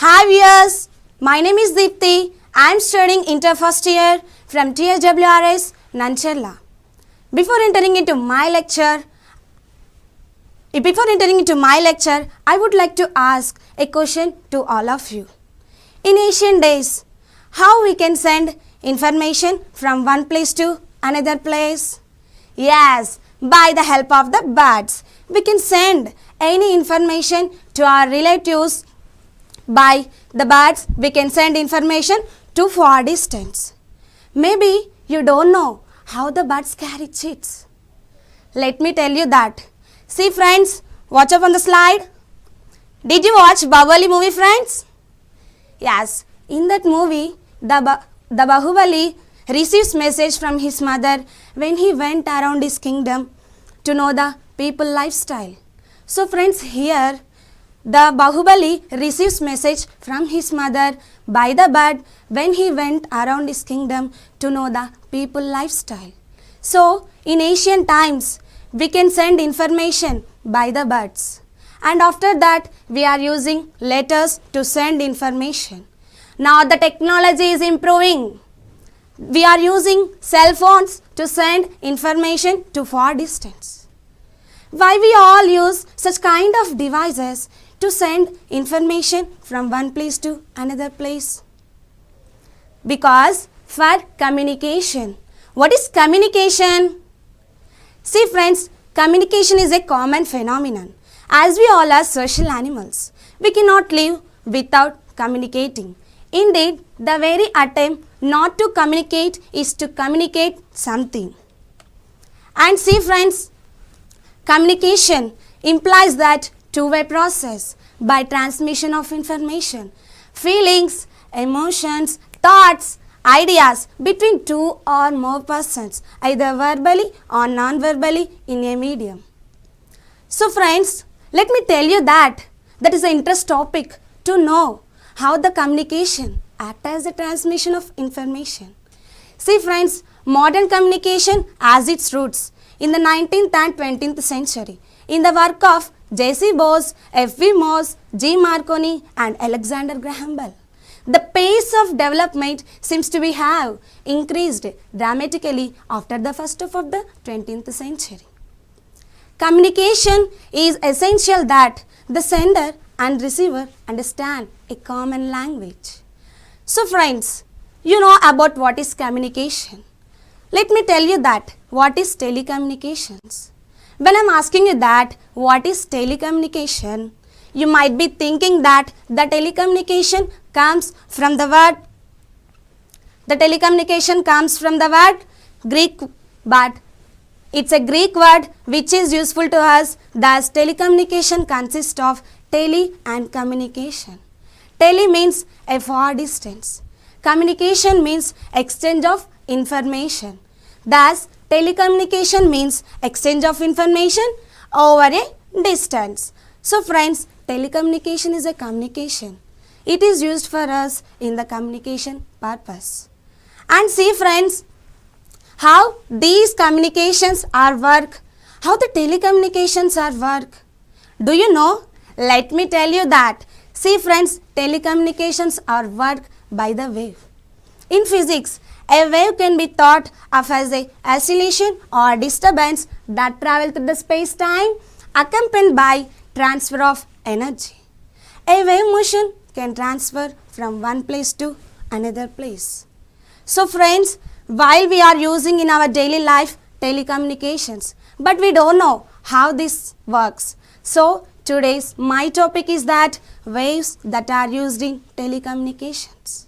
Hi viewers, my name is Deepthi. I am studying inter first year from TSWRS Nancherla. Before entering into my lecture, I would like to ask a question to all of you. In ancient days, how we can send information from one place to another place? Yes, by the help of the birds. We can send any information to our relatives. By the birds, we can send information to far distance. Maybe you don't know how the birds carry chicks. Let me tell you that. See friends, watch up on the slide. Did you watch Bahubali movie, friends? Yes, in that movie, the Bahubali receives message from his mother when he went around his kingdom to know the people lifestyle. So friends, here the Bahubali receives message from his mother by the bird when he went around his kingdom to know the people lifestyle. So in ancient times, we can send information by the birds. And after that, we are using letters to send information. Now the technology is improving. We are using cell phones to send information to far distance. Why we all use such kind of devices to send information from one place to another place? Because for communication. What is communication? See friends, communication is a common phenomenon. As we all are social animals, we cannot live without communicating. Indeed, the very attempt not to communicate is to communicate something. And see friends, communication implies that two-way process by transmission of information, feelings, emotions, thoughts, ideas between two or more persons, either verbally or non-verbally in a medium. So friends, let me tell you that is an interest topic to know how the communication acts as a transmission of information. See friends, modern communication has its roots in the 19th and 20th century in the work of J.C. Bose, F.V. Morse, G. Marconi and Alexander Graham Bell. The pace of development seems to have increased dramatically after the first half of the 20th century. Communication is essential that the sender and receiver understand a common language. So friends, you know about what is communication. Let me tell you that what is telecommunications. When I am asking you that what is telecommunication, you might be thinking that the telecommunication comes from the word Greek, but it's a Greek word which is useful to us. Thus, telecommunication consists of tele and communication. Tele means a far distance. Communication means exchange of information. Thus, telecommunication means exchange of information over a distance. So friends, telecommunication is a communication. It is used for us in the communication purpose. And see friends, how these communications are work, how the telecommunications are work. Do you know? Let me tell you that. See friends, telecommunications are work by the wave. In physics, a wave can be thought of as a oscillation or disturbance that travel through the space-time accompanied by transfer of energy. A wave motion can transfer from one place to another place. So friends, while we are using in our daily life telecommunications, but we don't know how this works. So today's my topic is that waves that are used in telecommunications.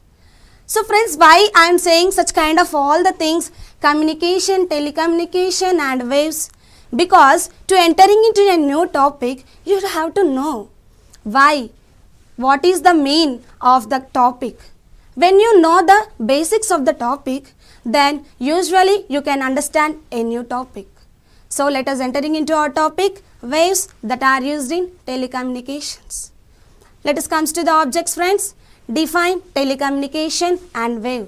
So friends, why I am saying such kind of all the things, communication, telecommunication and waves? Because to entering into a new topic, you have to know why, what is the mean of the topic. When you know the basics of the topic, then usually you can understand a new topic. So let us entering into our topic, waves that are used in telecommunications. Let us come to the objects friends. Define telecommunication and wave.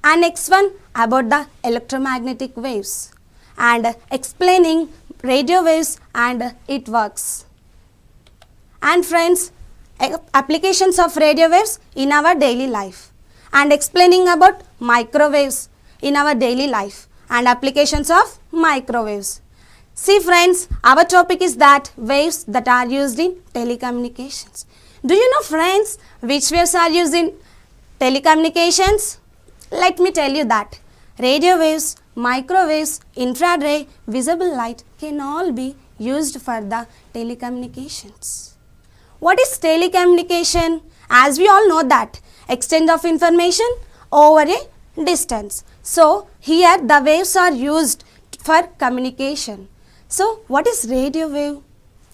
And next one about the electromagnetic waves and explaining radio waves and it works. And friends, applications of radio waves in our daily life, and explaining about microwaves in our daily life and applications of microwaves. See friends, our topic is that waves that are used in telecommunications. Do you know friends which waves are used in telecommunications? Let me tell you that radio waves, microwaves, infrared, visible light can all be used for the telecommunications. What is telecommunication? As we all know that exchange of information over a distance. So here the waves are used for communication. So what is radio wave?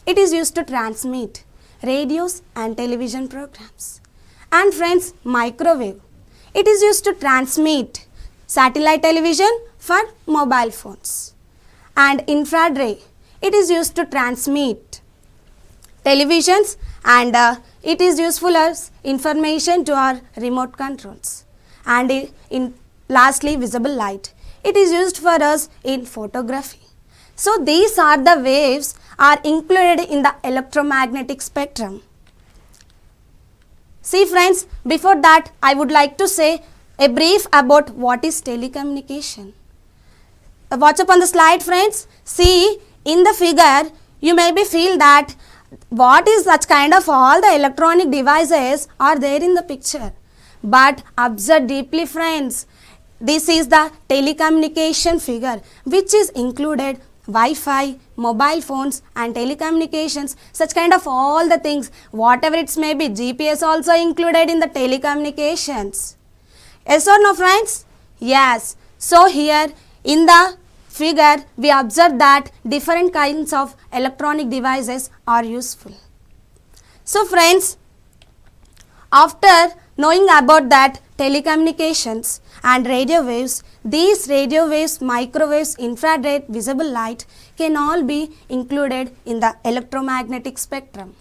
It is used to transmit radios and television programs. And friends, microwave. It is used to transmit satellite television for mobile phones. And infrared. It is used to transmit televisions, and it is useful as information to our remote controls. And lastly, visible light. It is used for us in photography. So these are the waves are included in the electromagnetic spectrum. See friends, before that I would like to say a brief about what is telecommunication. Watch up on the slide friends. See in the figure you maybe feel that what is such kind of all the electronic devices are there in the picture. But observe deeply friends. This is the telecommunication figure which is included Wi-Fi, mobile phones and telecommunications, such kind of all the things, whatever it's may be, GPS also included in the telecommunications. Yes or no friends? Yes. So here in the figure we observe that different kinds of electronic devices are useful. So friends, after knowing about that telecommunications and radio waves, these radio waves, microwaves, infrared, visible light can all be included in the electromagnetic spectrum.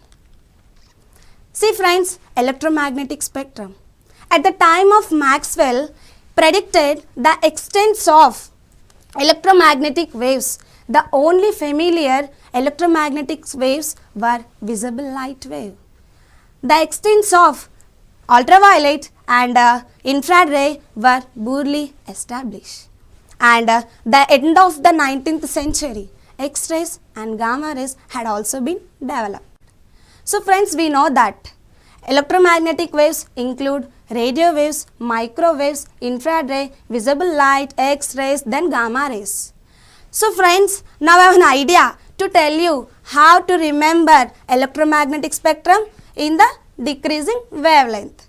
See friends, electromagnetic spectrum. At the time of Maxwell predicted the extents of electromagnetic waves, the only familiar electromagnetic waves were visible light wave. The extents of ultraviolet and infrared were poorly established. And the end of the 19th century, X-rays and gamma rays had also been developed. So friends, we know that electromagnetic waves include radio waves, microwaves, infrared, visible light, X-rays, then gamma rays. So friends, now I have an idea to tell you how to remember electromagnetic spectrum in the decreasing wavelength.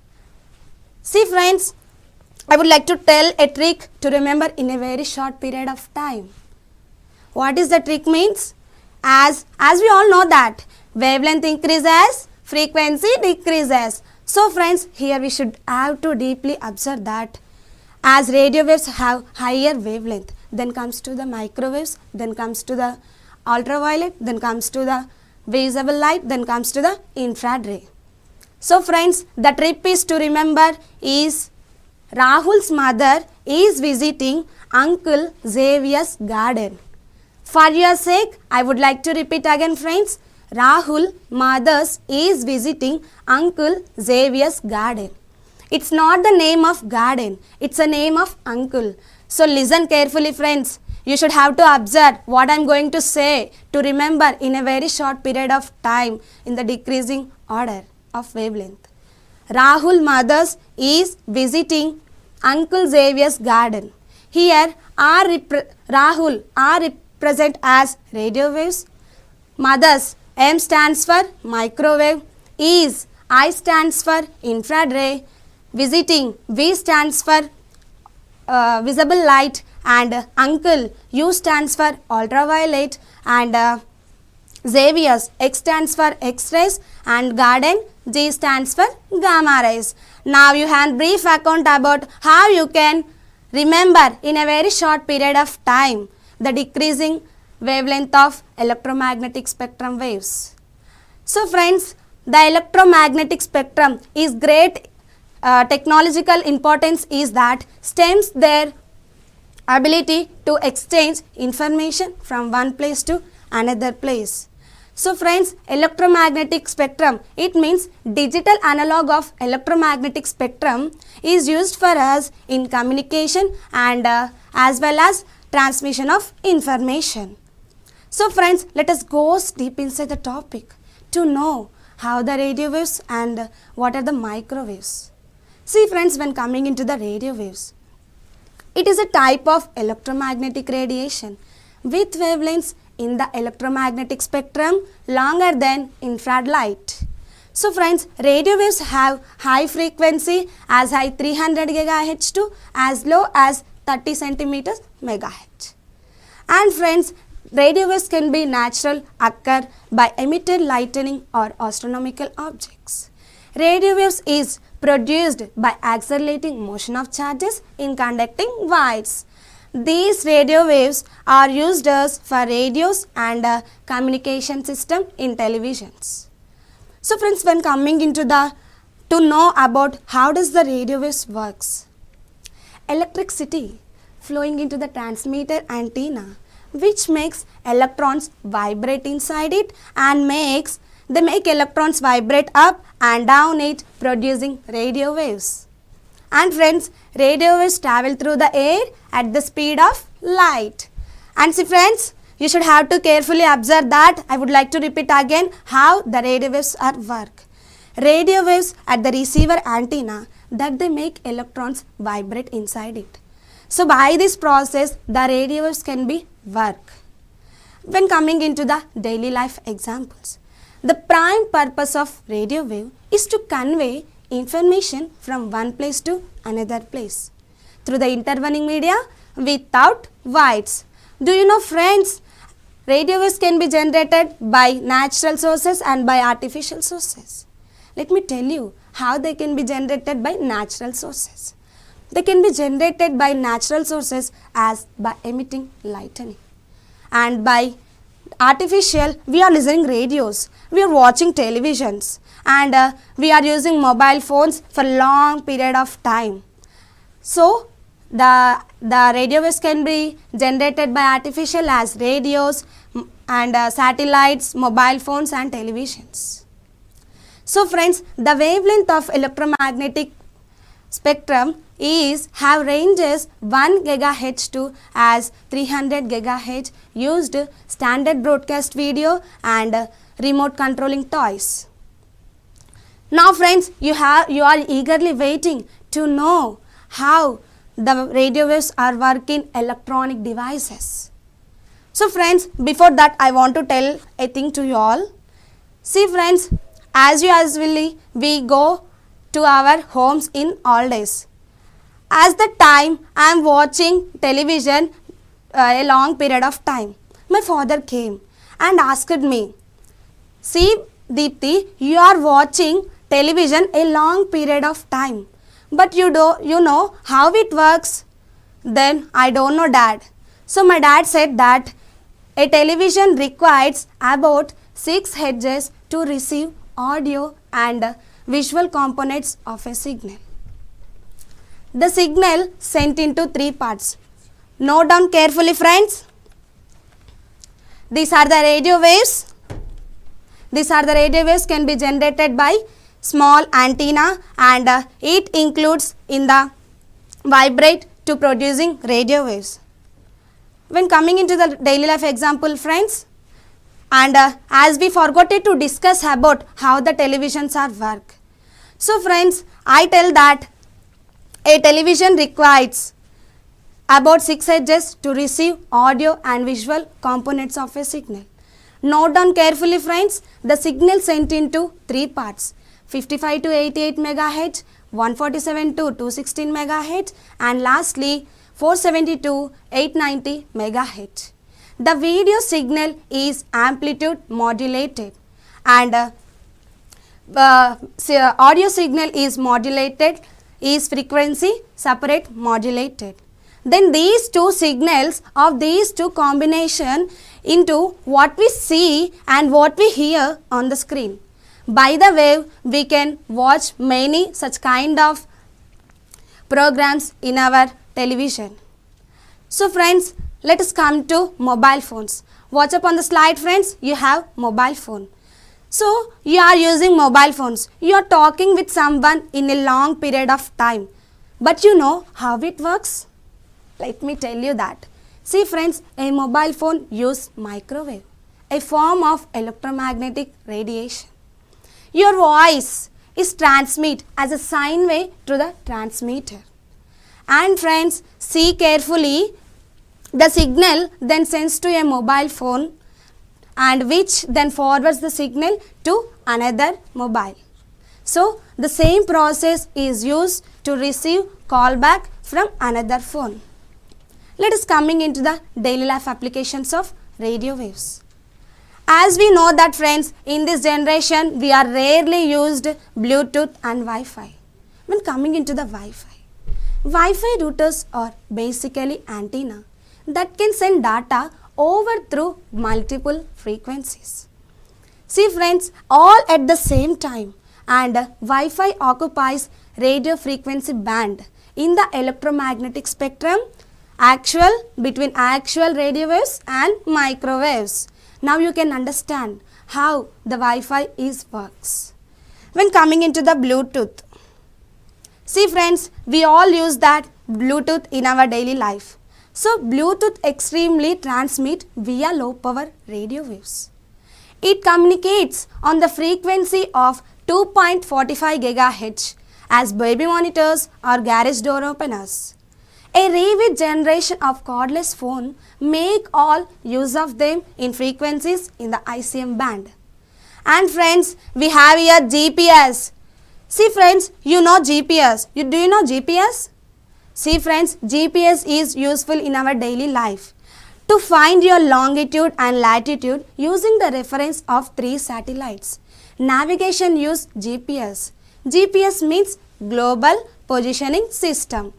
See friends, I would like to tell a trick to remember in a very short period of time. What is the trick means? As we all know that wavelength increases, frequency decreases. So friends, here we should have to deeply observe that as radio waves have higher wavelength, then comes to the microwaves, then comes to the ultraviolet, then comes to the visible light, then comes to the infrared. So friends, the trip is to remember is Rahul's mother is visiting Uncle Xavier's garden. For your sake, I would like to repeat again friends. Rahul mother's is visiting Uncle Xavier's garden. It's not the name of garden, it's a name of uncle. So listen carefully friends. You should have to observe what I am going to say to remember in a very short period of time in the decreasing order of wavelength. Rahul mothers is visiting Uncle Xavier's garden. Here Rahul R represent as radio waves. Mothers M stands for microwave. Is I stands for infrared. Visiting V stands for visible light, and uncle U stands for ultraviolet, and Xavier's X stands for X-rays, and garden G stands for gamma rays. Now you have a brief account about how you can remember in a very short period of time the decreasing wavelength of electromagnetic spectrum waves. So friends, the electromagnetic spectrum is great technological importance is that stems their ability to exchange information from one place to another place. So friends, electromagnetic spectrum, it means digital analog of electromagnetic spectrum is used for us in communication and as well as transmission of information. So friends, let us go deep inside the topic to know how the radio waves and what are the microwaves. See friends, when coming into the radio waves, it is a type of electromagnetic radiation with wavelengths in the electromagnetic spectrum longer than infrared light. So friends, radio waves have high frequency as high 300 GHz to as low as 30 centimeters megahertz. And friends, radio waves can be natural, occur by emitted lightning or astronomical objects. Radio waves is produced by accelerating motion of charges in conducting wires. These radio waves are used as for radios and communication system in televisions. So friends, when coming into to know about how does the radio waves works. Electricity flowing into the transmitter antenna, which makes electrons vibrate inside it and they make electrons vibrate up and down it, producing radio waves. And friends, radio waves travel through the air at the speed of light. And see friends, you should have to carefully observe that. I would like to repeat again how the radio waves are work. Radio waves at the receiver antenna, that they make electrons vibrate inside it. So by this process, the radio waves can be work. When coming into the daily life examples, the prime purpose of radio wave is to convey information from one place to another place through the intervening media without wires. Do you know friends, radio waves can be generated by natural sources and by artificial sources. Let me tell you how they can be generated by natural sources. They can be generated by natural sources as by emitting lightning. And by artificial, we are listening radios, we are watching televisions, and we are using mobile phones for long period of time. So the radio waves can be generated by artificial as radios and satellites, mobile phones and televisions. So friends, the wavelength of electromagnetic spectrum have ranges 1 GHz to as 300 GHz, used standard broadcast video and remote controlling toys. Now friends, you are eagerly waiting to know how the radio waves are working electronic devices. So friends, before that I want to tell a thing to you all. See friends, as usually we go to our homes in all days. As the time I am watching television a long period of time, my father came and asked me, see Deepthi, you are watching television a long period of time, but you know how it works? Then I don't know dad. So my dad said that a television requires about 6 Hz to receive audio and visual components of a signal. The signal sent into 3 parts. Note down carefully friends. These are the radio waves. These are the radio waves can be generated by small antenna, and it includes in the vibrate to producing radio waves. When coming into the daily life example friends, and as we forgot to discuss about how the televisions are work. So friends, I tell that a television requires about 6 Hz to receive audio and visual components of a signal. Note down carefully friends, the signal sent into 3 parts, 55 to 88 MHz, 147 to 216 MHz, and lastly 470 to 890 MHz. The video signal is amplitude modulated, and audio signal is modulated, is frequency separate modulated. Then these two signals of these two combination into what we see and what we hear on the screen. By the way, we can watch many such kind of programs in our television. So friends, Let us come to mobile phones. Watch up on the slide, friends. You have mobile phone. So you are using mobile phones. You are talking with someone in a long period of time. But you know how it works? Let me tell you that. See friends, a mobile phone uses microwave, a form of electromagnetic radiation. Your voice is transmitted as a sine wave to the transmitter. And friends, see carefully, the signal then sends to a mobile phone and which then forwards the signal to another mobile. So the same process is used to receive callback from another phone. Let us coming into the daily life applications of radio waves. As we know that friends, in this generation we are rarely used Bluetooth and Wi-Fi. When coming into the Wi-Fi routers are basically antenna that can send data over through multiple frequencies. See friends, all at the same time, and Wi-Fi occupies radio frequency band in the electromagnetic spectrum between actual radio waves and microwaves. Now you can understand how the Wi-Fi works. When coming into the Bluetooth, see friends, we all use that Bluetooth in our daily life. So Bluetooth extremely transmit via low power radio waves. It communicates on the frequency of 2.45 GHz as baby monitors or garage door openers. A repeat generation of cordless phone make all use of them in frequencies in the ICM band. And friends, we have here GPS. See friends, you know GPS. Do you know GPS? See friends, GPS is useful in our daily life to find your longitude and latitude using the reference of 3 satellites. Navigation use GPS. GPS means Global Positioning System.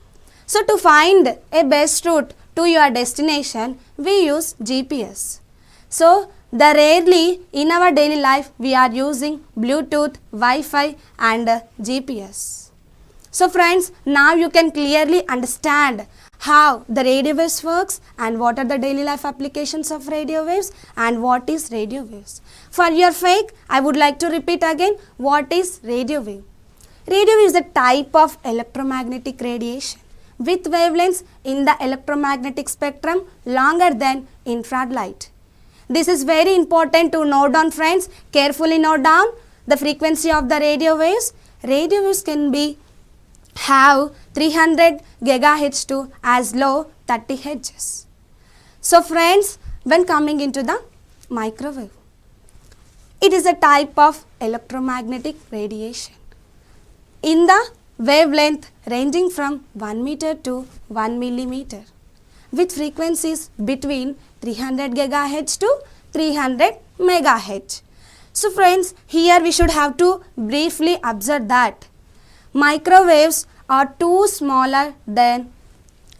So to find a best route to your destination, we use GPS. So the rarely in our daily life we are using Bluetooth, Wi-Fi and GPS. So friends, now you can clearly understand how the radio waves works and what are the daily life applications of radio waves and what is radio waves. For your sake, I would like to repeat again what is radio wave. Radio wave is a type of electromagnetic radiation with wavelengths in the electromagnetic spectrum longer than infrared light. This is very important to note down friends. Carefully note down the frequency of the radio waves. Radio waves can be have 300 GHz to as low 30 Hz. So friends, when coming into the microwave, it is a type of electromagnetic radiation in the wavelength ranging from 1 meter to 1 millimeter with frequencies between 300 GHz to 300 MHz. So friends, here we should have to briefly observe that microwaves are too smaller than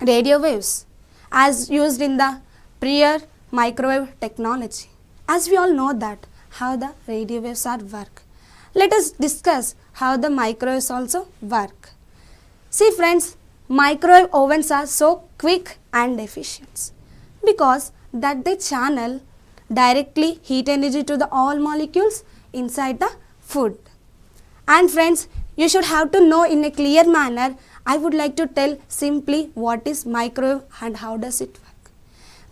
radio waves as used in the prior microwave technology. As we all know that how the radio waves are work. Let us discuss how the microwaves also work. See friends, microwave ovens are so quick and efficient because that they channel directly heat energy to the all molecules inside the food. And friends, you should have to know in a clear manner. I would like to tell simply what is microwave and how does it work.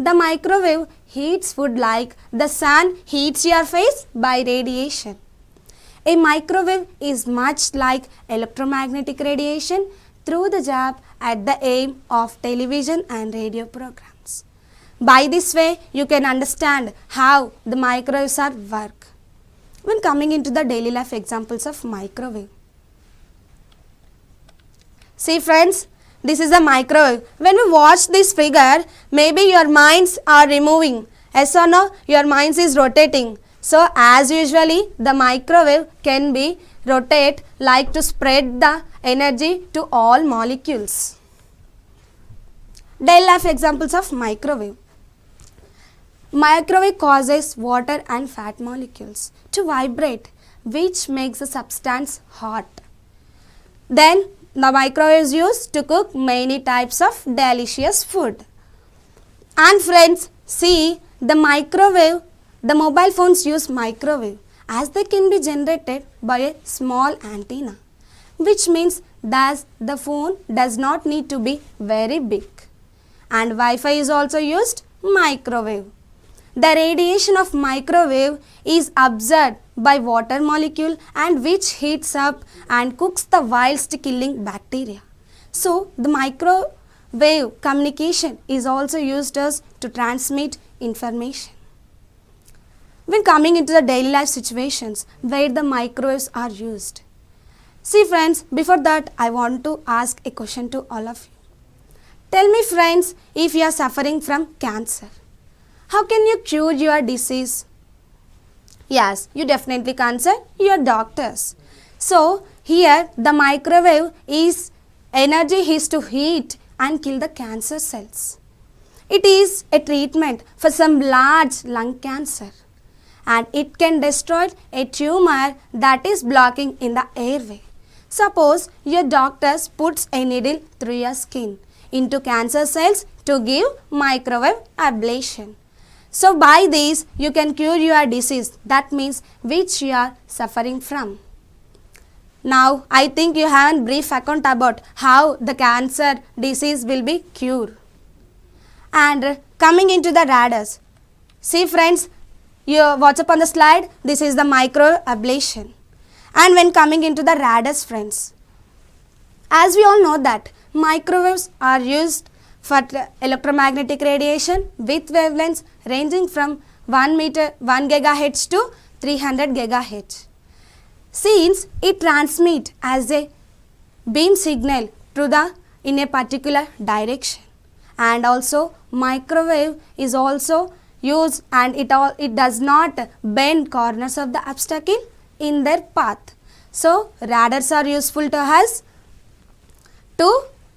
The microwave heats food like the sun heats your face by radiation. A microwave is much like electromagnetic radiation through the job at the aim of television and radio programs. By this way, you can understand how the microwaves are work. When coming into the daily life examples of microwave. See friends, this is a microwave. When we watch this figure, maybe your minds are removing. Yes or no? Your minds is rotating. So as usually the microwave can be rotate like to spread the energy to all molecules. Daily life examples of microwave. Microwave causes water and fat molecules to vibrate, which makes the substance hot. Then the microwave is used to cook many types of delicious food. And friends, see the microwave, the mobile phones use microwave as they can be generated by a small antenna, which means that the phone does not need to be very big. And Wi-Fi is also used microwave. The radiation of microwave is absorbed by water molecule and which heats up and cooks the whilst killing bacteria. So the microwave communication is also used as to transmit information. When coming into the daily life situations where the microwaves are used. See friends, before that I want to ask a question to all of you. Tell me friends, if you are suffering from cancer, how can you cure your disease? Yes, you definitely consult your doctors. So here the microwave is energy is to heat and kill the cancer cells. It is a treatment for some large lung cancer and it can destroy a tumor that is blocking in the airway. Suppose your doctors puts a needle through your skin into cancer cells to give microwave ablation. So by this you can cure your disease, that means which you are suffering from. Now I think you have a brief account about how the cancer disease will be cured. And coming into the radars. See friends, what's up on the slide? This is the microwave ablation. And when coming into the radars friends, as we all know that microwaves are used for electromagnetic radiation with wavelengths ranging from 1 GHz to 300 GHz. Since it transmits as a beam signal in a particular direction, and also microwave is also used and it does not bend corners of the obstacle in their path. So radars are useful to us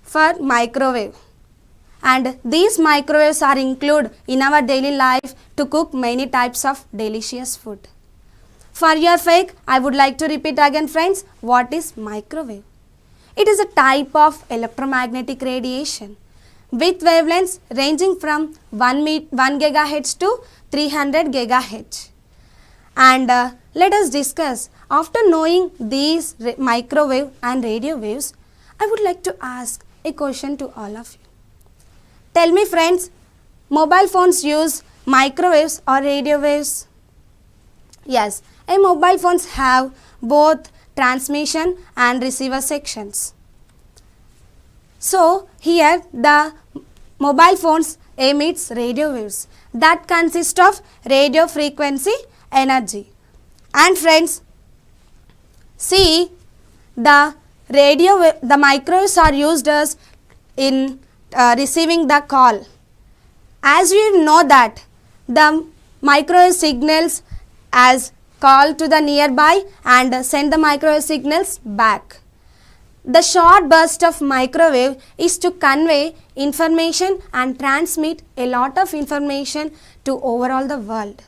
for microwave, and these microwaves are included in our daily life to cook many types of delicious food. For your sake, I would like to repeat again friends, what is microwave? It is a type of electromagnetic radiation with wavelengths ranging from 1 GHz to 300 GHz. And let us discuss, after knowing these microwave and radio waves, I would like to ask a question to all of you. Tell me friends, mobile phones use microwaves or radio waves? Yes, a mobile phones have both transmission and receiver sections. So here the mobile phones emits radio waves that consist of radio frequency energy. And friends, see the microwaves are used as in receiving the call. As we know that the microwave signals as call to the nearby and send the microwave signals back. The short burst of microwave is to convey information and transmit a lot of information to overall the world.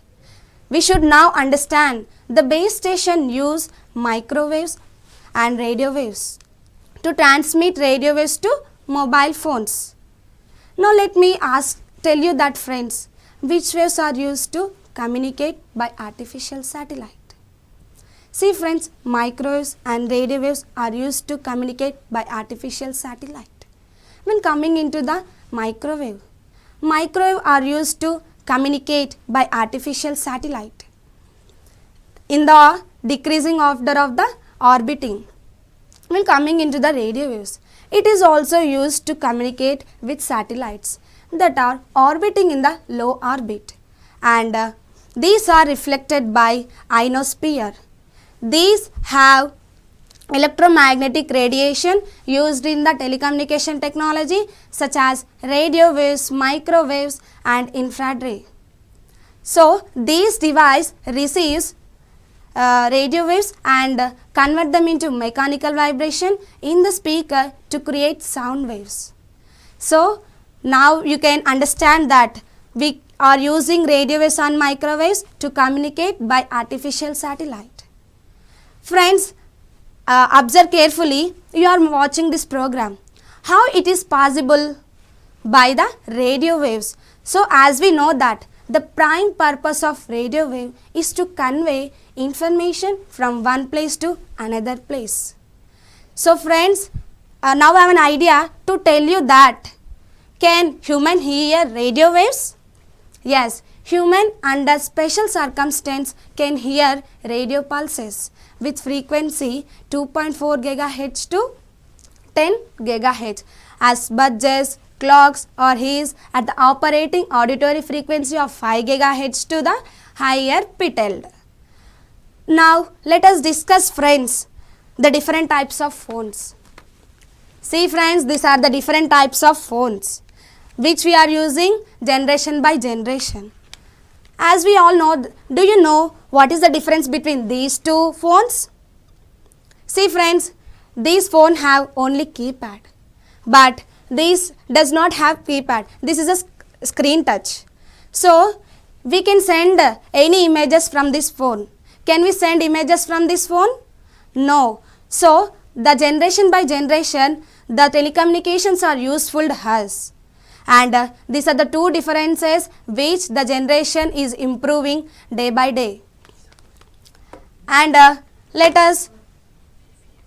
We should now understand the base station use microwaves and radio waves to transmit radio waves to mobile phones. Now let me tell you that friends, which waves are used to communicate by artificial satellite. See friends, microwaves and radio waves are used to communicate by artificial satellite. When coming into the microwave are used to communicate by artificial satellite in the decreasing order of the orbiting. When coming into the radio waves, it is also used to communicate with satellites that are orbiting in the low orbit, and these are reflected by ionosphere. These have electromagnetic radiation used in the telecommunication technology such as radio waves, microwaves and infrared ray. So these device receives radio waves and convert them into mechanical vibration in the speaker to create sound waves. So now you can understand that we are using radio waves and microwaves to communicate by artificial satellite. Friends, observe carefully, you are watching this program. How it is possible? By the radio waves. So as we know that the prime purpose of radio wave is to convey information from one place to another place. So friends, now I have an idea to tell you that can human hear radio waves? Yes, human under special circumstance can hear radio pulses with frequency 2.4 GHz to 10 GHz as budgets, clocks or his at the operating auditory frequency of 5 GHz to the higher pitted. Now let us discuss friends the different types of phones. See friends, these are the different types of phones which we are using generation by generation. As we all know, do you know what is the difference between these two phones? See friends, these phones have only keypad, but this does not have keypad. This is a screen touch. So we can send any images from this phone. Can we send images from this phone? No. So the generation by generation, the telecommunications are useful to us. And these are the two differences which the generation is improving day by day. And let us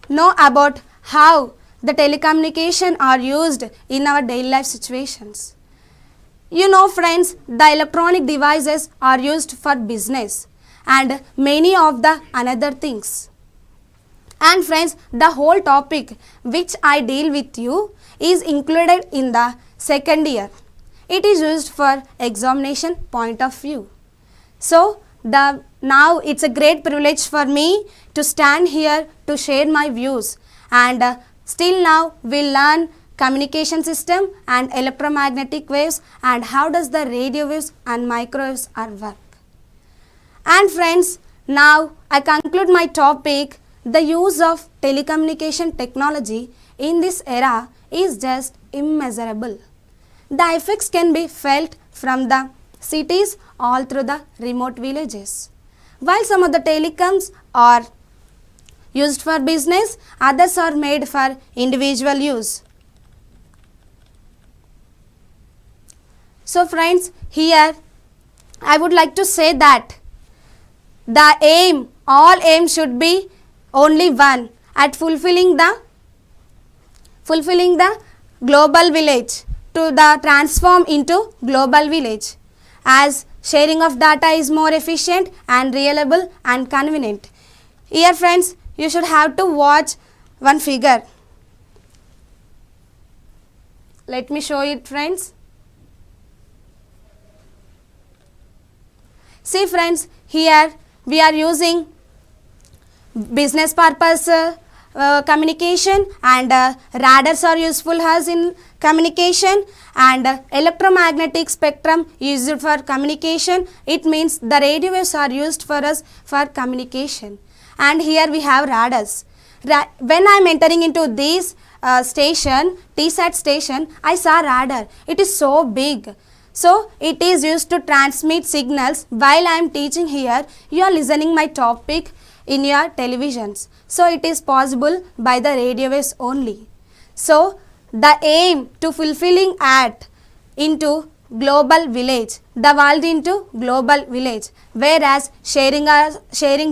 know about how the telecommunication are used in our daily life situations. You know friends, the electronic devices are used for business and many of the another things. And friends, the whole topic which I deal with you is included in the second year. It is used for examination point of view. So now it's a great privilege for me to stand here to share my views, and still now we'll learn communication system and electromagnetic waves and how does the radio waves and microwaves are work. And friends, now I conclude my topic. The use of telecommunication technology in this era is just immeasurable. The effects can be felt from the cities all through the remote villages. While some of the telecoms are used for business, others are made for individual use. So friends, here I would like to say that all aim should be only one at fulfilling the global village, to the transform into global village, as sharing of data is more efficient and reliable and convenient. Here friends, you should have to watch one figure. Let me show it friends. See friends, here we are using business purpose communication, and radars are useful as in communication, and electromagnetic spectrum used for communication. It means the radio waves are used for us for communication. And here we have radars. When I am entering into this station, TSAT station, I saw radar. It is so big. So it is used to transmit signals. While I am teaching here, you are listening my topic in your televisions. So it is possible by the radio waves only. So the aim to fulfilling at into global village, the world into global village, whereas sharing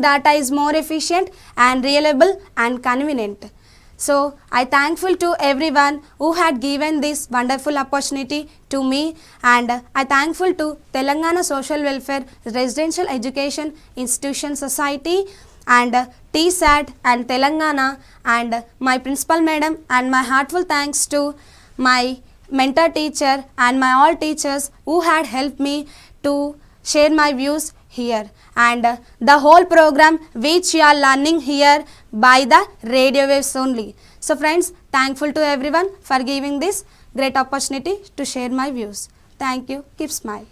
data is more efficient and reliable and convenient. So I thankful to everyone who had given this wonderful opportunity to me, and I thankful to Telangana Social Welfare Residential Education Institution Society and TSAT and Telangana, and my principal madam, and my heartful thanks to my mentor teacher and my all teachers who had helped me to share my views here, and the whole program which you are learning here by the radio waves only. So friends, thankful to everyone for giving this great opportunity to share my views. Thank you. Keep smile.